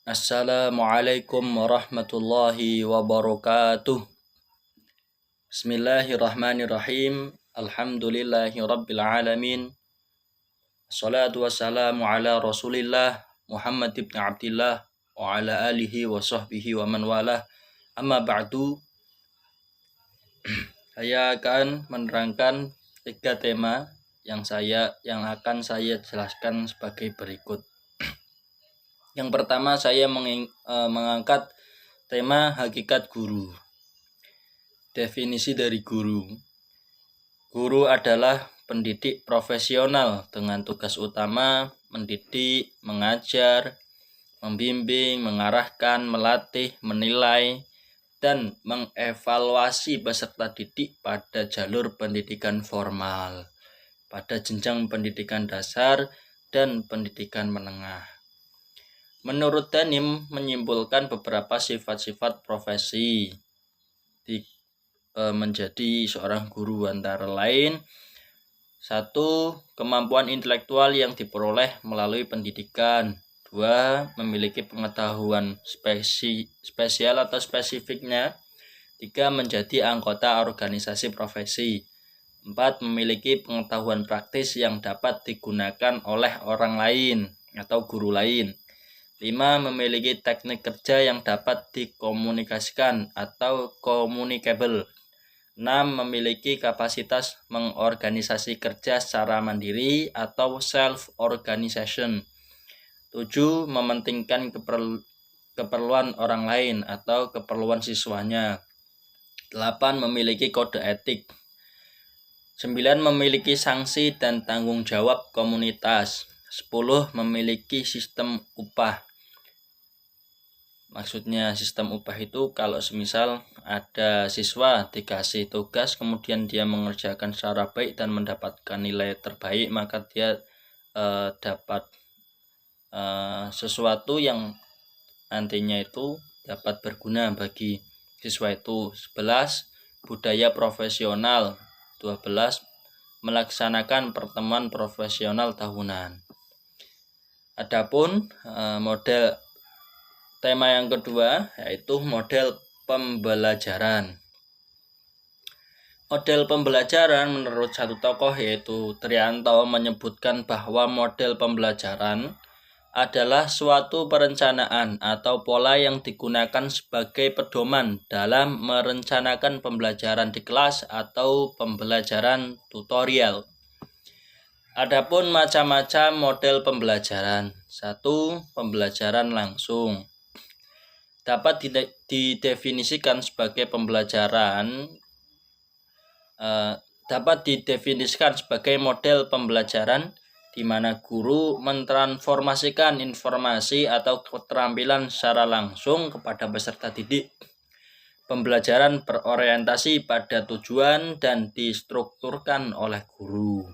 Assalamualaikum warahmatullahi wabarakatuh. Bismillahirrahmanirrahim. Alhamdulillahi rabbil alamin. Assalatu wassalamu ala Rasulillah Muhammad ibn Abdillah wa ala alihi wa sahbihi wa man walah. Amma ba'du. Saya akan menerangkan 3 tema yang akan saya jelaskan sebagai berikut. Yang pertama, saya mengangkat tema hakikat guru. Definisi dari guru. Guru adalah pendidik profesional dengan tugas utama mendidik, mengajar, membimbing, mengarahkan, melatih, menilai, dan mengevaluasi peserta didik pada jalur pendidikan formal, pada jenjang pendidikan dasar dan pendidikan menengah. Menurut Tanim menyimpulkan beberapa sifat-sifat profesi menjadi seorang guru, antara lain 1. Kemampuan intelektual yang diperoleh melalui pendidikan. 2. Memiliki pengetahuan spesial atau spesifiknya. 3. Menjadi anggota organisasi profesi. 4. Memiliki pengetahuan praktis yang dapat digunakan oleh orang lain atau guru lain. 5. Memiliki teknik kerja yang dapat dikomunikasikan atau communicable. 6. Memiliki kapasitas mengorganisasi kerja secara mandiri atau self-organization. 7. Mementingkan keperluan orang lain atau keperluan siswanya. 8. Memiliki kode etik. 9. Memiliki sanksi dan tanggung jawab komunitas. 10. Memiliki sistem upah. Maksudnya sistem upah itu kalau semisal ada siswa dikasih tugas kemudian dia mengerjakan secara baik dan mendapatkan nilai terbaik, maka dia dapat sesuatu yang nantinya itu dapat berguna bagi siswa itu. 11. Budaya profesional. 12. Melaksanakan pertemuan profesional tahunan. Adapun model tema yang kedua yaitu model pembelajaran. Model pembelajaran menurut satu tokoh yaitu Trianto menyebutkan bahwa model pembelajaran adalah suatu perencanaan atau pola yang digunakan sebagai pedoman dalam merencanakan pembelajaran di kelas atau pembelajaran tutorial. Adapun macam-macam model pembelajaran. 1. Pembelajaran langsung. Dapat didefinisikan sebagai model pembelajaran di mana guru mentransformasikan informasi atau keterampilan secara langsung kepada peserta didik. Pembelajaran berorientasi pada tujuan dan distrukturkan oleh guru.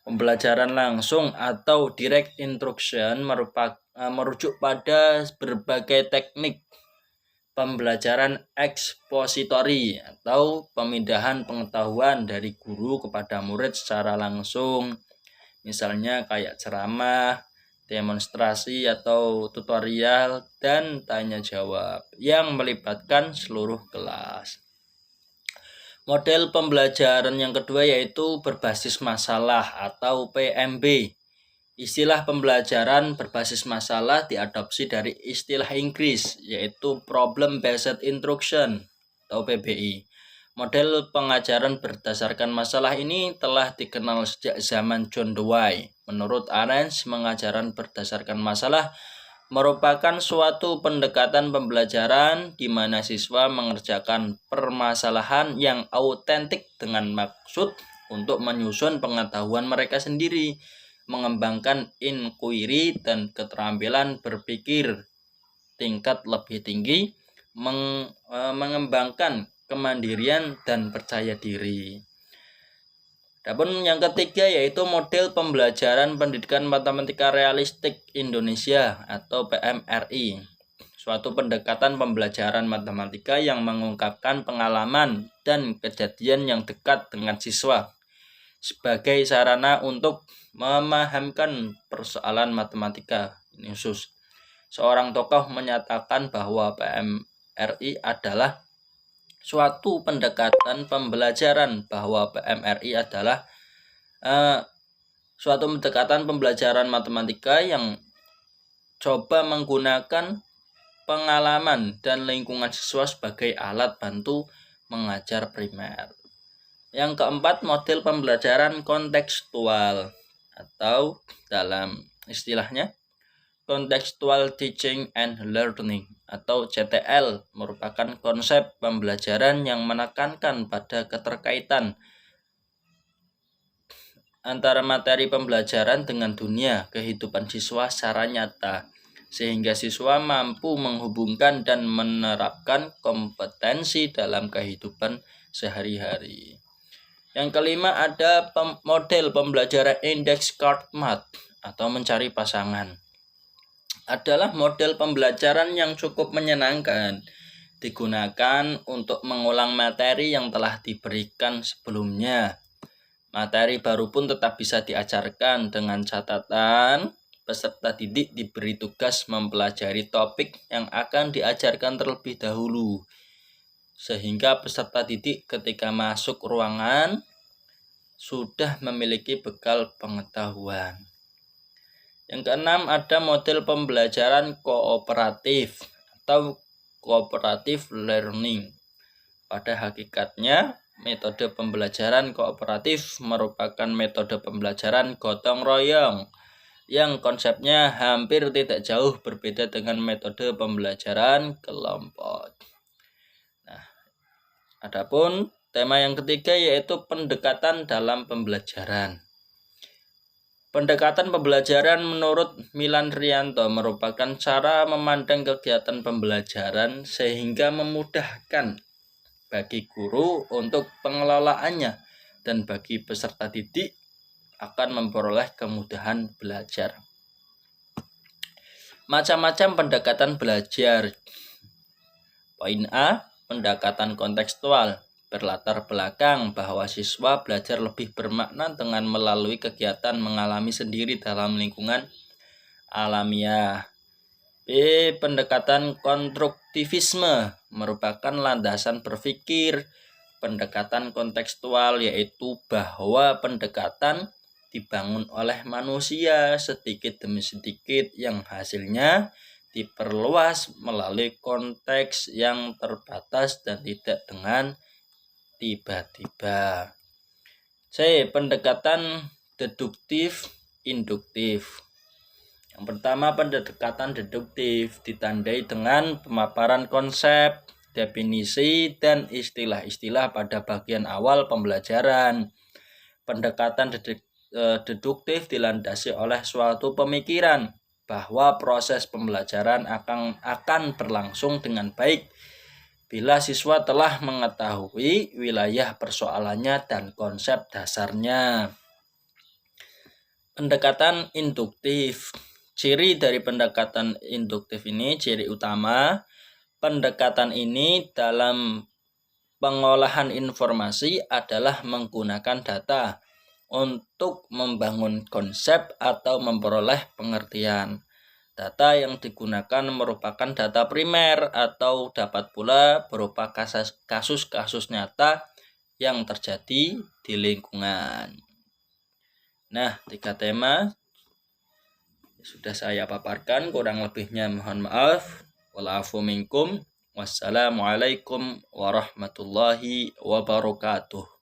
Pembelajaran langsung atau direct instruction merujuk pada berbagai teknik pembelajaran ekspositori atau pemindahan pengetahuan dari guru kepada murid secara langsung, misalnya kayak ceramah, demonstrasi atau tutorial, dan tanya jawab yang melibatkan seluruh kelas. Model pembelajaran yang kedua yaitu berbasis masalah atau PMB. Istilah pembelajaran berbasis masalah diadopsi dari istilah Inggris yaitu Problem Based Instruction atau PBI. Model pengajaran berdasarkan masalah ini telah dikenal sejak zaman John Dewey. Menurut Arendt, pengajaran berdasarkan masalah merupakan suatu pendekatan pembelajaran di mana siswa mengerjakan permasalahan yang autentik dengan maksud untuk menyusun pengetahuan mereka sendiri, mengembangkan inquiry dan keterampilan berpikir tingkat lebih tinggi, mengembangkan kemandirian dan percaya diri. Adapun yang ketiga yaitu model pembelajaran pendidikan matematika realistik Indonesia atau PMRI. Suatu pendekatan pembelajaran matematika yang mengungkapkan pengalaman dan kejadian yang dekat dengan siswa sebagai sarana untuk memahamkan persoalan matematika ini khusus. seorang tokoh menyatakan bahwa PMRI adalah suatu pendekatan pembelajaran, bahwa PMRI adalah suatu pendekatan pembelajaran matematika yang coba menggunakan pengalaman dan lingkungan siswa sebagai alat bantu mengajar primer. Yang keempat, model pembelajaran kontekstual, atau dalam istilahnya Contextual Teaching and Learning atau CTL, merupakan konsep pembelajaran yang menekankan pada keterkaitan antara materi pembelajaran dengan dunia kehidupan siswa secara nyata, sehingga siswa mampu menghubungkan dan menerapkan kompetensi dalam kehidupan sehari-hari. Yang kelima, ada model pembelajaran index card math atau mencari pasangan. Adalah model pembelajaran yang cukup menyenangkan, digunakan untuk mengulang materi yang telah diberikan sebelumnya. Materi baru pun tetap bisa diajarkan, dengan catatan peserta didik diberi tugas mempelajari topik yang akan diajarkan terlebih dahulu, sehingga peserta didik ketika masuk ruangan sudah memiliki bekal pengetahuan. Yang keenam, ada model pembelajaran kooperatif atau cooperative learning. Pada hakikatnya, metode pembelajaran kooperatif merupakan metode pembelajaran gotong royong yang konsepnya hampir tidak jauh berbeda dengan metode pembelajaran kelompok. Nah, adapun tema yang ketiga yaitu pendekatan dalam pembelajaran. Pendekatan pembelajaran menurut Milan Rianto merupakan cara memandang kegiatan pembelajaran sehingga memudahkan bagi guru untuk pengelolaannya dan bagi peserta didik akan memperoleh kemudahan belajar. Macam-macam pendekatan belajar. Poin A, pendekatan kontekstual, berlatar belakang bahwa siswa belajar lebih bermakna dengan melalui kegiatan mengalami sendiri dalam lingkungan alamiah. B, pendekatan konstruktivisme merupakan landasan berpikir. Pendekatan kontekstual yaitu bahwa pendekatan dibangun oleh manusia sedikit demi sedikit yang hasilnya diperluas melalui konteks yang terbatas dan tidak dengan tiba-tiba. C, pendekatan deduktif induktif. Yang pertama, pendekatan deduktif ditandai dengan pemaparan konsep, definisi, dan istilah-istilah pada bagian awal pembelajaran. Pendekatan deduktif dilandasi oleh suatu pemikiran bahwa proses pembelajaran akan berlangsung dengan baik bila siswa telah mengetahui wilayah persoalannya dan konsep dasarnya. Pendekatan induktif. Ciri dari pendekatan induktif ini, ciri utama pendekatan ini dalam pengolahan informasi adalah menggunakan data untuk membangun konsep atau memperoleh pengertian. Data yang digunakan merupakan data primer atau dapat pula berupa kasus-kasus nyata yang terjadi di lingkungan. Nah, 3 tema sudah saya paparkan, kurang lebihnya mohon maaf. Wa'afu minkum. Wassalamualaikum warahmatullahi wabarakatuh.